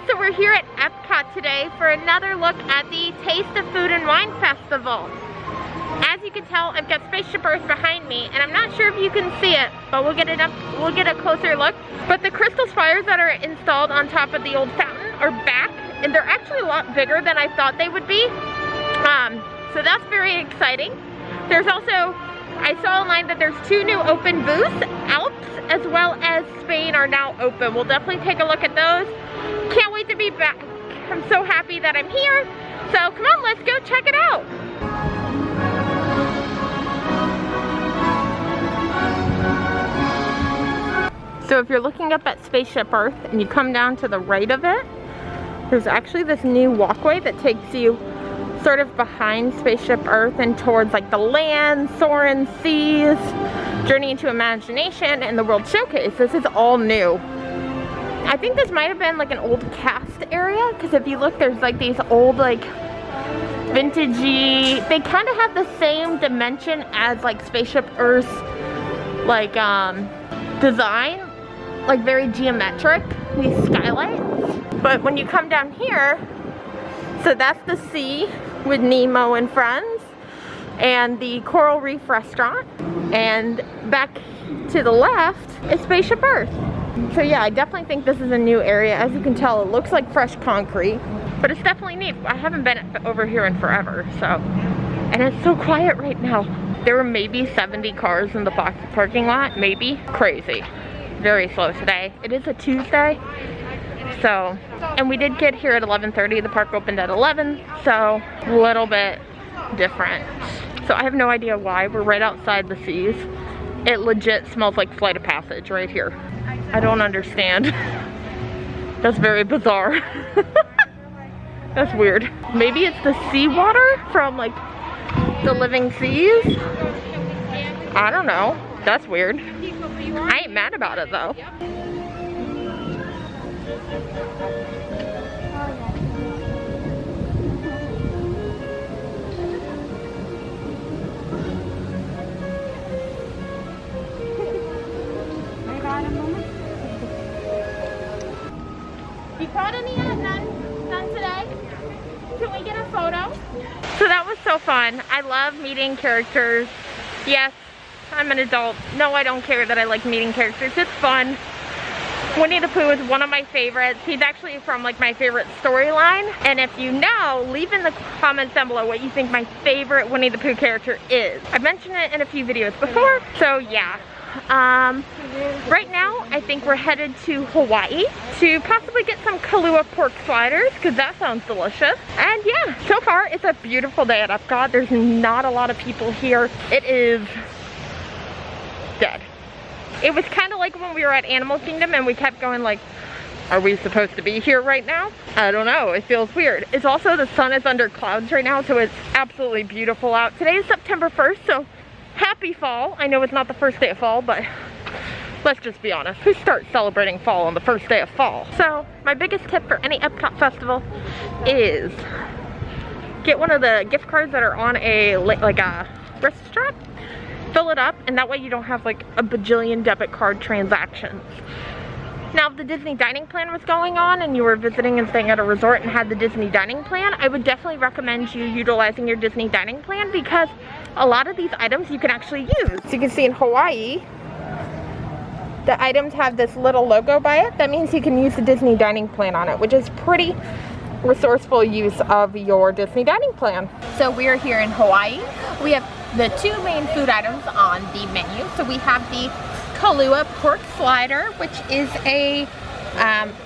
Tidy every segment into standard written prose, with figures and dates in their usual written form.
So we're here at Epcot today for another look at the Taste of Food and Wine Festival. As you can tell, I've got Spaceship Earth behind me, and I'm not sure if you can see it, but we'll get a closer look. But the crystal spires that are installed on top of the old fountain are back, and they're actually a lot bigger than I thought they would be. So that's very exciting. There's also, I saw online that there's 2 new open booths. Alps as well as Spain are now open. We'll definitely take a look at those. Can't wait to be back. I'm so happy that I'm here. So come on, let's go check it out. So if you're looking up at Spaceship Earth and you come down to the right of it, there's actually this new walkway that takes you sort of behind Spaceship Earth and towards like the land, Soarin' Seas, Journey into Imagination, and the World Showcase. This is all new. I think this might have been like an old cast area, because if you look, there's like these old like vintagey, they kind of have the same dimension as like Spaceship Earth's like design, like very geometric, these skylights. But when you come down here, so that's the sea with Nemo and friends and the Coral Reef restaurant, and back to the left is Spaceship Earth. So yeah, I definitely think this is a new area. As you can tell, it looks like fresh concrete, but it's definitely neat. I haven't been over here in forever, so, and it's so quiet right now. There were maybe 70 cars in the parking lot, maybe. Crazy. Very slow today. It is a Tuesday, so, and we did get here at 11:30. The park opened at 11, so a little bit different. So I have no idea why. We're right outside the seas. It legit smells like Flight of Passage right here. I don't understand. That's very bizarre. That's weird. Maybe it's the seawater from like the living seas? I don't know. That's weird. I ain't mad about it though. You caught any yet? None today? Can we get a photo? So that was so fun. I love meeting characters. Yes, I'm an adult. No, I don't care that I like meeting characters. It's fun. Winnie the Pooh is one of my favorites. He's actually from like my favorite storyline. And if you know, leave in the comments down below what you think my favorite Winnie the Pooh character is. I've mentioned it in a few videos before, so yeah. Right now, I think we're headed to Hawaii to possibly get some Kahlua pork sliders, because that sounds delicious. And yeah, so far it's a beautiful day at Epcot. There's not a lot of people here. It is dead. It was kind of like when we were at Animal Kingdom and we kept going like, are we supposed to be here right now? I don't know, it feels weird. It's also, the sun is under clouds right now, so it's absolutely beautiful out. Today is September 1st, so happy fall. I know it's not the first day of fall, but let's just be honest. Who starts celebrating fall on the first day of fall? So my biggest tip for any Epcot festival is get one of the gift cards that are on a like a wrist strap. Fill it up, and that way you don't have like a bajillion debit card transactions. Now, if the Disney dining plan was going on and you were visiting and staying at a resort and had the Disney dining plan, I would definitely recommend you utilizing your Disney dining plan, because a lot of these items you can actually use. So you can see in Hawaii, the items have this little logo by it. That means you can use the Disney dining plan on it, which is pretty resourceful use of your Disney dining plan. So we are here in Hawaii. We have the 2 main food items on the menu. So we have the Kahlua pork slider, which is a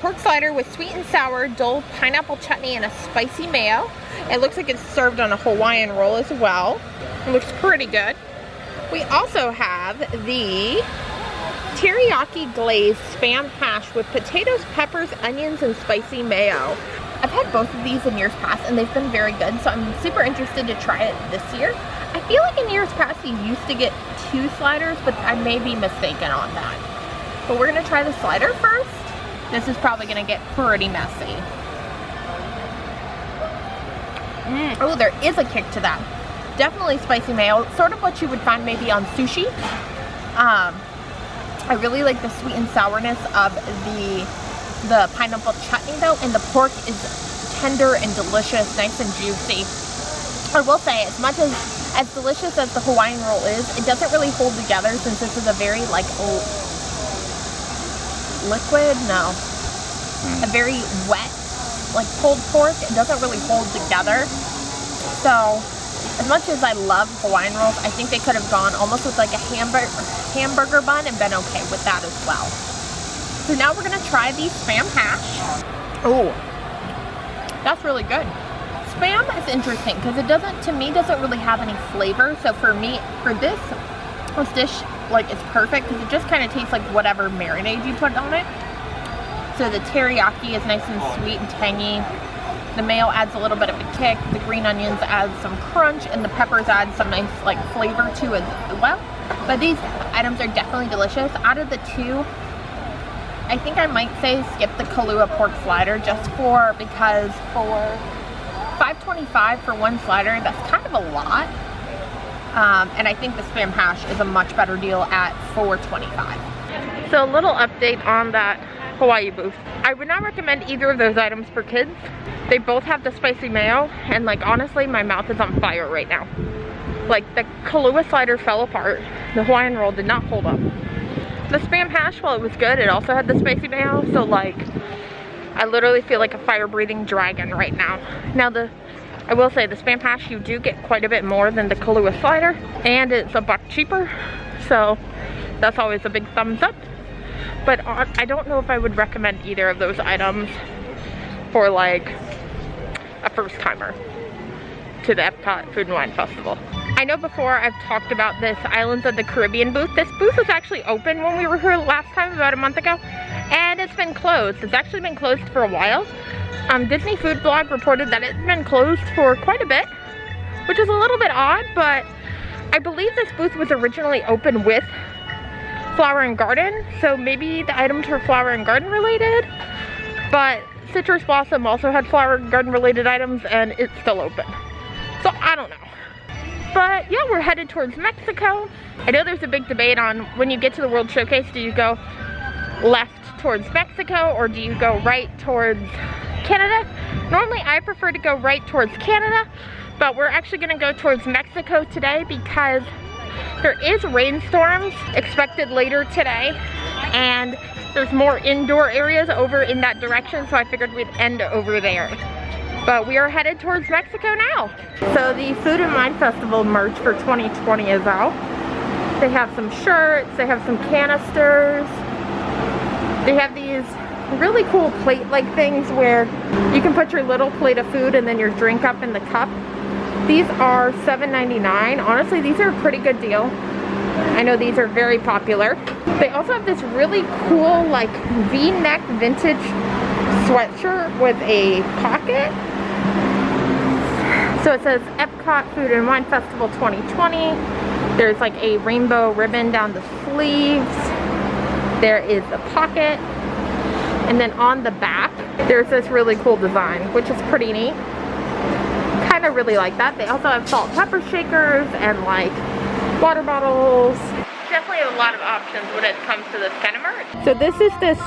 pork slider with sweet and sour Dole pineapple chutney and a spicy mayo. It looks like it's served on a Hawaiian roll as well. It looks pretty good. We also have the teriyaki glazed Spam hash with potatoes, peppers, onions, and spicy mayo. I've had both of these in years past and they've been very good, so I'm super interested to try it this year. I feel like in years past you used to get 2 sliders, but I may be mistaken on that. But we're gonna try the slider first. This is probably gonna get pretty messy. Oh, there is a kick to that. Definitely spicy mayo, sort of what you would find maybe on sushi. I really like the sweet and sourness of the the pineapple chutney though, and the pork is tender and delicious, nice and juicy. I will say, as much as delicious as the Hawaiian roll is, it doesn't really hold together since this is a very like liquid, no, a very wet, like pulled pork. It doesn't really hold together. So as much as I love Hawaiian rolls, I think they could have gone almost with like a hamburger bun and been okay with that as well. So now we're gonna try the Spam hash. Oh, that's really good. Spam is interesting because it doesn't, to me, doesn't really have any flavor. So for me, for this dish, like, it's perfect because it just kind of tastes like whatever marinade you put on it. So the teriyaki is nice and sweet and tangy. The mayo adds a little bit of a kick. The green onions add some crunch, and the peppers add some nice like flavor to it as well. But these items are definitely delicious. Out of the two, I think I might say skip the Kahlua pork slider just because for $5.25 for one slider, that's kind of a lot. And I think the Spam hash is a much better deal at $4.25. So a little update on that Hawaii booth. I would not recommend either of those items for kids. They both have the spicy mayo, and like honestly, my mouth is on fire right now. Like the Kahlua slider fell apart. The Hawaiian roll did not hold up. The Spam hash, while it was good, it also had the spicy mayo, so like I literally feel like a fire-breathing dragon right now. Now I will say the Spam hash, you do get quite a bit more than the Kahlua slider, and it's $1 cheaper, so that's always a big thumbs up. But I don't know if I would recommend either of those items for like a first timer to the Epcot Food and Wine Festival. I know before I've talked about this Islands of the Caribbean booth. This booth was actually open when we were here last time, about a month ago, and it's been closed. It's actually been closed for a while. Disney Food Blog reported that it's been closed for quite a bit, which is a little bit odd, but I believe this booth was originally open with Flower and Garden, so maybe the items were Flower and Garden related, but Citrus Blossom also had Flower and Garden related items, and it's still open. So I don't know. But yeah, we're headed towards Mexico. I know there's a big debate on when you get to the World Showcase, do you go left towards Mexico or do you go right towards Canada? Normally I prefer to go right towards Canada, but we're actually gonna go towards Mexico today because there is rainstorms expected later today, and there's more indoor areas over in that direction, so I figured we'd end over there. But we are headed towards Mexico now. So the Food and Wine Festival merch for 2020 is out. They have some shirts, they have some canisters. They have these really cool plate-like things where you can put your little plate of food and then your drink up in the cup. These are $7.99. Honestly, these are a pretty good deal. I know these are very popular. They also have this really cool like V-neck vintage sweatshirt with a pocket. So it says Epcot Food and Wine Festival 2020. There's like a rainbow ribbon down the sleeves. There is a pocket. And then on the back, there's this really cool design, which is pretty neat. Kind of really like that. They also have salt and pepper shakers and like water bottles. Definitely a lot of options when it comes to this kind of merch. So this is this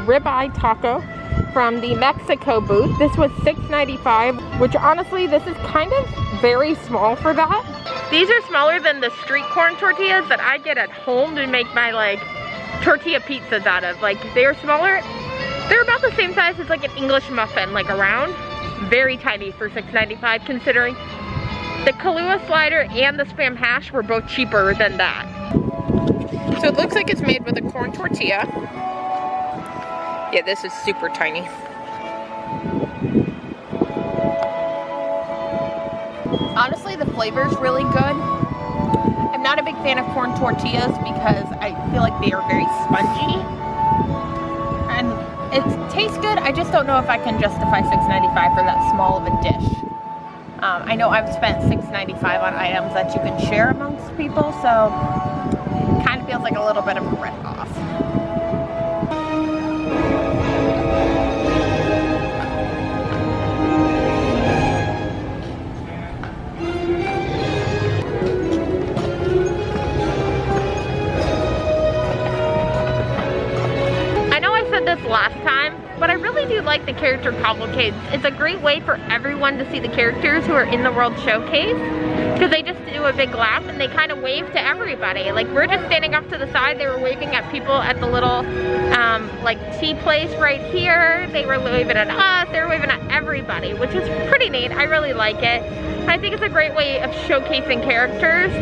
ribeye taco from the Mexico booth. This was $6.95, which honestly, this is kind of very small for that. These are smaller than the street corn tortillas that I get at home to make my like tortilla pizzas out of. Like they're smaller. They're about the same size as like an English muffin, like around. Very tiny for $6.95 considering the Kahlua slider and the Spam hash were both cheaper than that. So it looks like it's made with a corn tortilla. Yeah, this is super tiny. Honestly, the flavor is really good. I'm not a big fan of corn tortillas because I feel like they are very spongy. And it tastes good. I just don't know if I can justify $6.95 for that small of a dish. I know I've spent $6.95 on items that you can share amongst people, so it kind of feels like a little bit of a rip-off. I know I said this last time, the character cavalcades. It's a great way for everyone to see the characters who are in the World Showcase, because they just do a big lap and they kind of wave to everybody. Like, we're just standing off to the side. They were waving at people at the little like tea place right here. They were waving at us. They were waving at everybody, which is pretty neat. I really like it. I think it's a great way of showcasing characters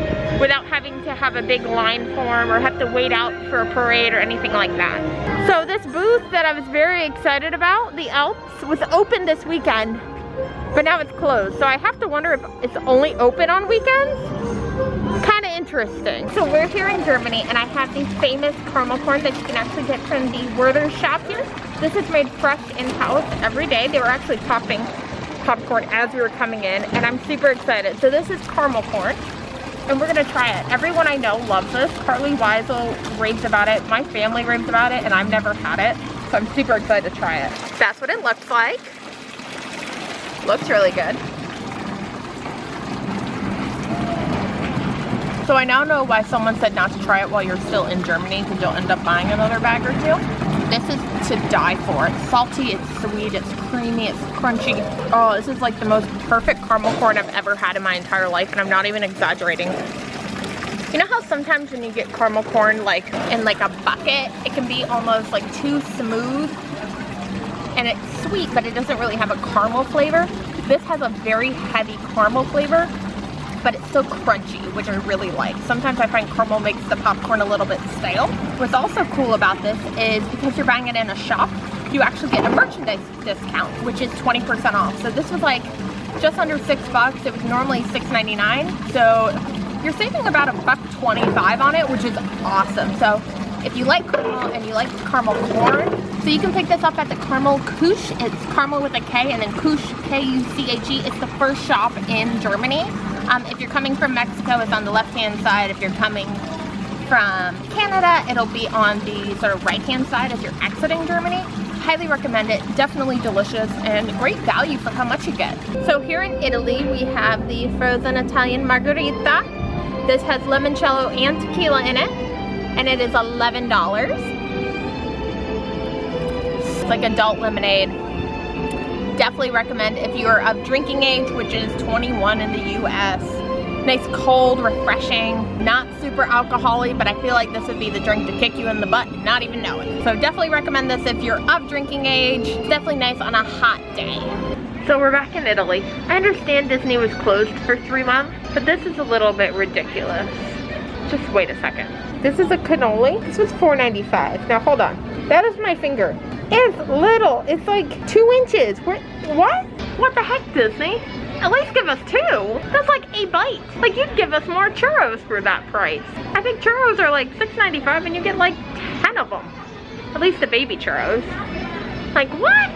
without having to have a big line form or have to wait out for a parade or anything like that. So this booth that I was very excited about, the Alps, was open this weekend, but now it's closed. So I have to wonder if it's only open on weekends. Kind of interesting. So we're here in Germany, and I have these famous caramel corn that you can actually get from the Werther shop here. This is made fresh in-house every day. They were actually popping popcorn as we were coming in, and I'm super excited. So this is caramel corn, and we're gonna try it. Everyone I know loves this. Carly Weisel raves about it. My family raves about it, and I've never had it. So I'm super excited to try it. That's what it looks like. Looks really good. So I now know why someone said not to try it while you're still in Germany, because you'll end up buying another bag or two. This is to die for. It's salty, it's sweet, it's creamy, it's crunchy. Oh, this is like the most perfect caramel corn I've ever had in my entire life, and I'm not even exaggerating. You know how sometimes when you get caramel corn like in like a bucket, it can be almost like too smooth and it's sweet, but it doesn't really have a caramel flavor? This has a very heavy caramel flavor, but it's still crunchy, which I really like. Sometimes I find caramel makes the popcorn a little bit stale. What's also cool about this is because you're buying it in a shop, you actually get a merchandise discount, which is 20% off. So this was like just under $6. It was normally $6.99. So you're saving about $1.25 on it, which is awesome. So if you like caramel and you like caramel corn, so you can pick this up at the Caramel Kuche. It's caramel with a K, and then Kuche, K-U-C-H-E. It's the first shop in Germany. If you're coming from Mexico, it's on the left-hand side. If you're coming from Canada, it'll be on the sort of right-hand side as you're exiting Germany. Highly recommend it. Definitely delicious and great value for how much you get. So here in Italy, we have the frozen Italian Margarita. This has limoncello and tequila in it, and it is $11. It's like adult lemonade. Definitely recommend if you are of drinking age, which is 21 in the US. Nice, cold, refreshing, not super alcoholic, but I feel like this would be the drink to kick you in the butt and not even know it. So definitely recommend this if you're of drinking age. It's definitely nice on a hot day. So we're back in Italy. I understand Disney was closed for 3 months, but this is a little bit ridiculous. Just wait a second. This is a cannoli. This was $4.95. Now hold on. That is my finger. It's little. It's like 2 inches. What? What the heck, Disney? At least give us 2. That's like a bite. Like, you'd give us more churros for that price. I think churros are like $6.95 and you get like 10 of them. At least the baby churros. Like, what?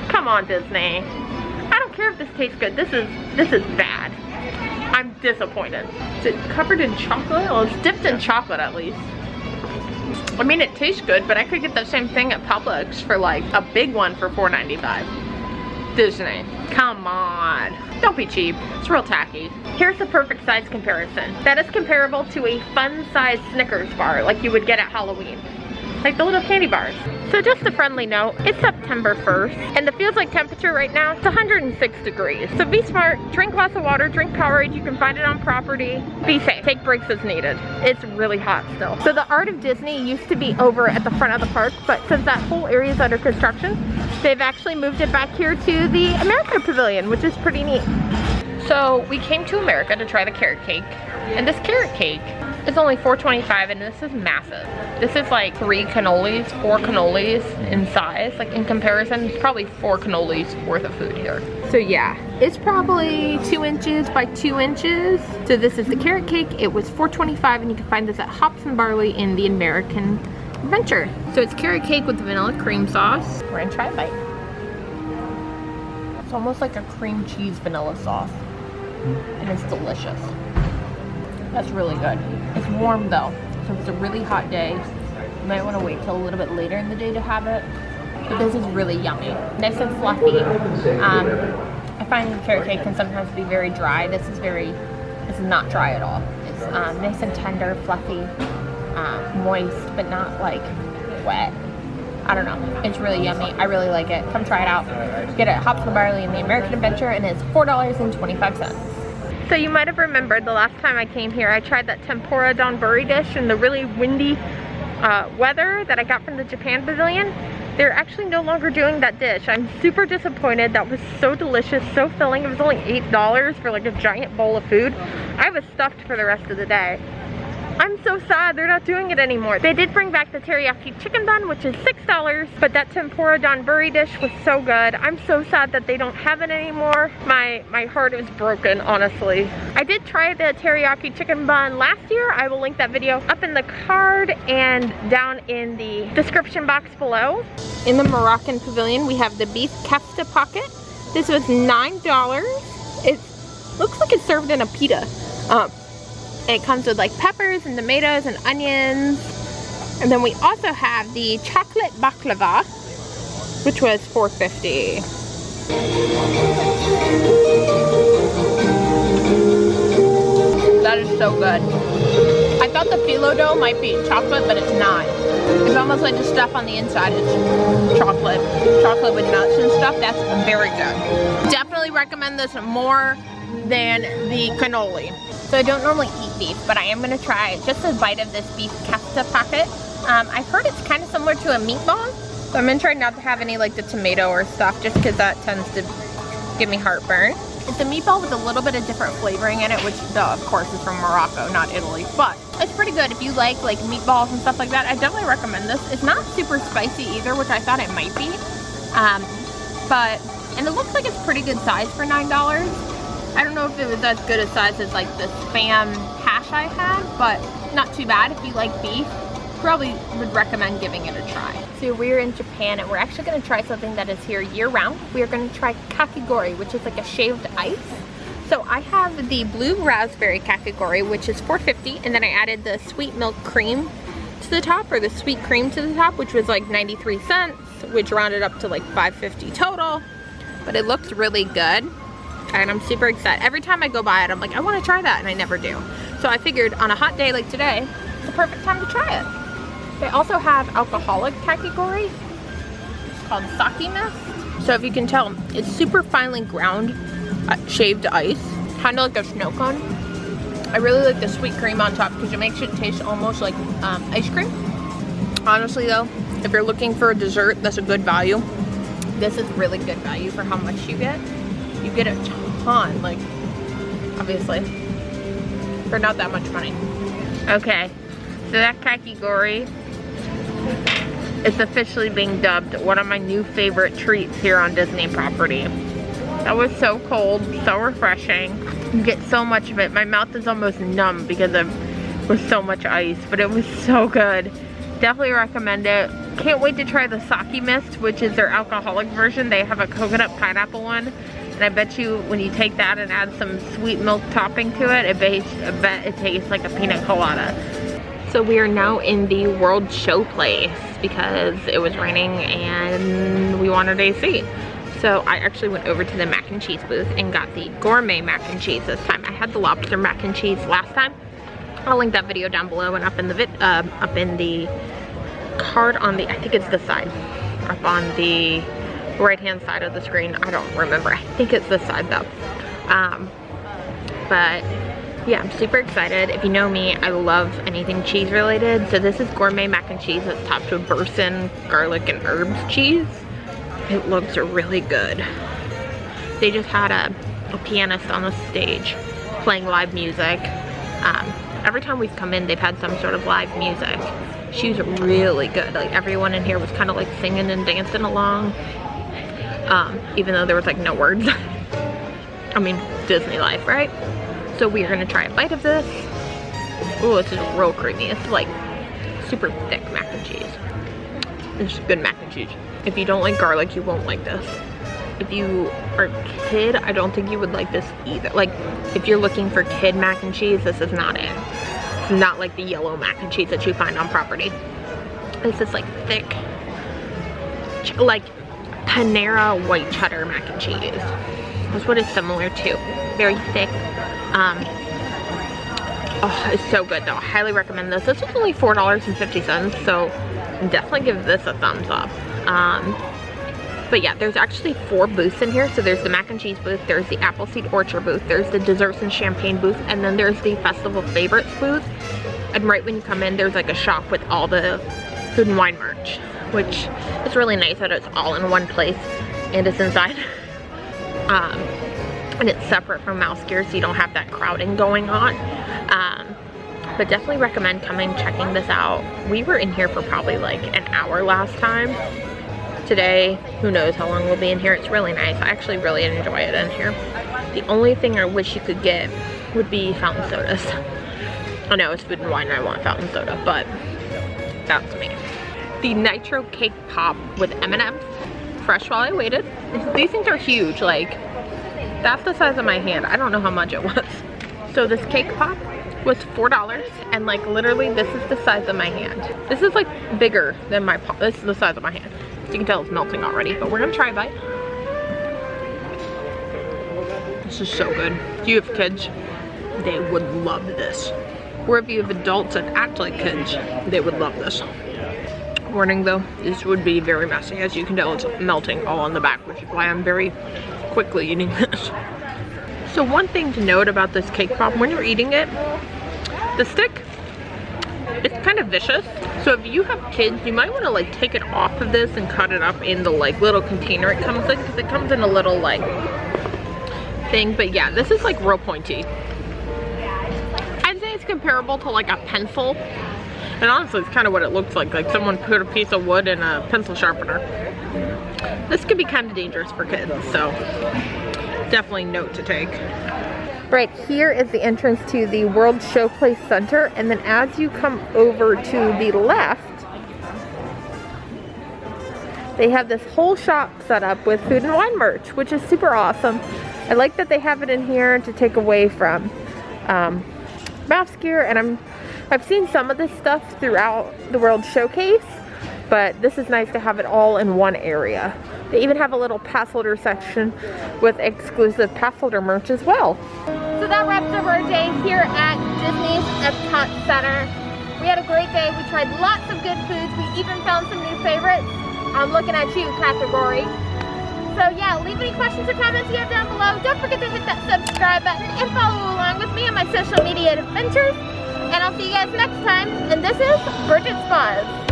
Come on, Disney. I don't care if this tastes good. This is bad. I'm disappointed. Is it covered in chocolate? Well, it's dipped in chocolate at least. I mean, it tastes good, but I could get the same thing at Publix for like a big one for $4.95. Disney, come on. Don't be cheap. It's real tacky. Here's the perfect size comparison. That is comparable to a fun-sized Snickers bar like you would get at Halloween. Like the little candy bars. So just a friendly note, it's September 1st, and the feels like temperature right now, it's 106 degrees. So be smart, drink lots of water, drink Powerade, you can find it on property. Be safe, take breaks as needed. It's really hot still. So the Art of Disney used to be over at the front of the park, but since that whole area is under construction, they've actually moved it back here to the America Pavilion, which is pretty neat. So we came to America to try the carrot cake, and this carrot cake is only $4.25, and this is massive. This is like 4 cannolis in size. Like in comparison, it's probably 4 cannolis worth of food here. So yeah, it's probably 2 inches by 2 inches. So this is the carrot cake. It was $4.25, and you can find this at Hops and Barley in the American Adventure. So it's carrot cake with vanilla cream sauce. We're gonna try a bite. It's almost like a cream cheese vanilla sauce, and it's delicious. That's really good. It's warm though, so if it's a really hot day, you might want to wait till a little bit later in the day to have it. But this is really yummy. Nice and fluffy. I find carrot cake can sometimes be very dry. This is not dry at all. It's nice and tender, fluffy, moist, but not like wet. I don't know. It's really yummy. I really like it. Come try it out. Get it at Hops and Barley in the American Adventure, and it's $4.25. So you might have remembered the last time I came here, I tried that tempura donburi dish in the really windy weather that I got from the Japan Pavilion. They're actually no longer doing that dish. I'm super disappointed. That was so delicious, so filling. It was only $8 for like a giant bowl of food. I was stuffed for the rest of the day. I'm so sad they're not doing it anymore. They did bring back the teriyaki chicken bun, which is $6, but that tempura donburi dish was so good. I'm so sad that they don't have it anymore. My heart is broken, honestly. I did try the teriyaki chicken bun last year. I will link that video up in the card and down in the description box below. In the Moroccan Pavilion, we have the beef kefta pocket. This was $9. It looks like it's served in a pita. It comes with like peppers and tomatoes and onions. And then we also have the chocolate baklava, which was $4.50. That is so good. I thought the phyllo dough might be chocolate, but it's not. It's almost like the stuff on the inside is chocolate. Chocolate with nuts and stuff. That's very good. Definitely recommend this more than the cannoli. So I don't normally eat beef, but I am gonna try just a bite of this beef kefta pocket. I've heard it's kind of similar to a meatball, so I'm gonna try not to have any like the tomato or stuff, just because that tends to give me heartburn. It's a meatball with a little bit of different flavoring in it, which of course is from Morocco, not Italy, but it's pretty good if you like meatballs and stuff like that. I definitely recommend this. It's not super spicy either, which I thought it might be, and it looks like it's pretty good size for $9. I don't know if it was as good a size as like the Spam hash I had, but not too bad. If you like beef, probably would recommend giving it a try. So we're in Japan, and we're actually going to try something that is here year round. We are going to try Khaki Gordy, which is like a shaved ice. So I have the blue raspberry Khaki Gordy, which is $4.50, and then I added the sweet milk cream to the top, or the sweet cream to the top, which was like 93 cents, which rounded up to like $5.50 total. But it looks really good. And I'm super excited. Every time I go by it, I'm like, I want to try that, and I never do. So I figured on a hot day like today, it's the perfect time to try it. They also have alcoholic Khaki Gordy. It's called sake mist. So if you can tell, it's super finely ground shaved ice, kind of like a snow cone. I really like the sweet cream on top because it makes it taste almost like ice cream. Honestly though, if you're looking for a dessert that's a good value, this is really good value for how much you get. You get a ton, like, obviously, for not that much money. Okay, so that Khaki Gordy is officially being dubbed one of my new favorite treats here on Disney property. That was so cold, so refreshing. You get so much of it. My mouth is almost numb because it was so much ice, but it was so good. Definitely recommend it. Can't wait to try the sake mist, which is their alcoholic version. They have a coconut pineapple one. And I bet you when you take that and add some sweet milk topping to it, I bet it tastes like a pina colada. So we are now in the World Show place because it was raining and we wanted AC. So I actually went over to the mac and cheese booth and got the gourmet mac and cheese this time. I had the lobster mac and cheese last time. I'll link that video down below and up in the card on the, I think it's this side, up on the right hand side of the screen. I don't remember. I think it's this side though. But yeah, I'm super excited. If you know me, I love anything cheese related. So this is gourmet mac and cheese that's topped with Burson garlic and herbs cheese. It looks really good. They just had a pianist on the stage playing live music. Every time we've come in, they've had some sort of live music. She was really good. Like everyone in here was kind of like singing and dancing along. Even though there was like no words. I mean, Disney life, right? So we are gonna try a bite of this. Oh, this is real creamy. It's like super thick mac and cheese. It's good mac and cheese. If you don't like garlic, you won't like this. If you are a kid, I don't think you would like this either. Like, if you're looking for kid mac and cheese, this is not it. It's not like the yellow mac and cheese that you find on property. This is like thick, like Panera white cheddar mac and cheese. That's what it's similar to. Very thick. Oh, it's so good though. I highly recommend this. This is only $4.50, so definitely give this a thumbs up. But yeah, there's actually 4 booths in here. So there's the mac and cheese booth, there's the Appleseed Orchard booth, there's the desserts and champagne booth, and then there's the Festival Favorites booth. And right when you come in, there's like a shop with all the food and wine merch, which is really nice that it's all in one place and it's inside. And it's separate from Mouse Gear, so you don't have that crowding going on. But definitely recommend coming, checking this out. We were in here for probably like an hour last time. Today, who knows how long we'll be in here. It's really nice. I actually really enjoy it in here. The only thing I wish you could get would be fountain sodas. I know it's food and wine and I want fountain soda, but that's me. The Nitro Cake Pop with M&M's, fresh while I waited. These things are huge, like that's the size of my hand. I don't know how much it was. So this cake pop was $4, and like literally this is the size of my hand. This is like bigger than my palm. This is the size of my hand. So you can tell it's melting already, but we're gonna try a bite. This is so good. Do you have kids? They would love this. Or if you have adults that act like kids, they would love this. Warning though, this would be very messy. As you can tell, it's melting all on the back, which is why I'm very quickly eating this. So one thing to note about this cake pop, when you're eating it, the stick, it's kind of vicious. So if you have kids, you might want to like take it off of this and cut it up in the like little container it comes in, because it comes in a little like thing. But yeah, this is like real pointy. I'd say it's comparable to like a pencil. And honestly, it's kind of what it looks like someone put a piece of wood in a pencil sharpener. This could be kind of dangerous for kids, so definitely note to take. Right here is the entrance to the World Showplace Center, and then as you come over to the left, they have this whole shop set up with food and wine merch, which is super awesome. I like that they have it in here to take away from Mouse Gear, and I've seen some of this stuff throughout the World Showcase, but this is nice to have it all in one area. They even have a little pass holder section with exclusive pass holder merch as well. So that wraps up our day here at Disney's Epcot Center. We had a great day. We tried lots of good foods. We even found some new favorites. I'm looking at you, Khaki Gordy. So yeah, leave any questions or comments you have down below. Don't forget to hit that subscribe button and follow along with me on my social media adventures. And I'll see you guys next time. And this is Bridgette's Buzz.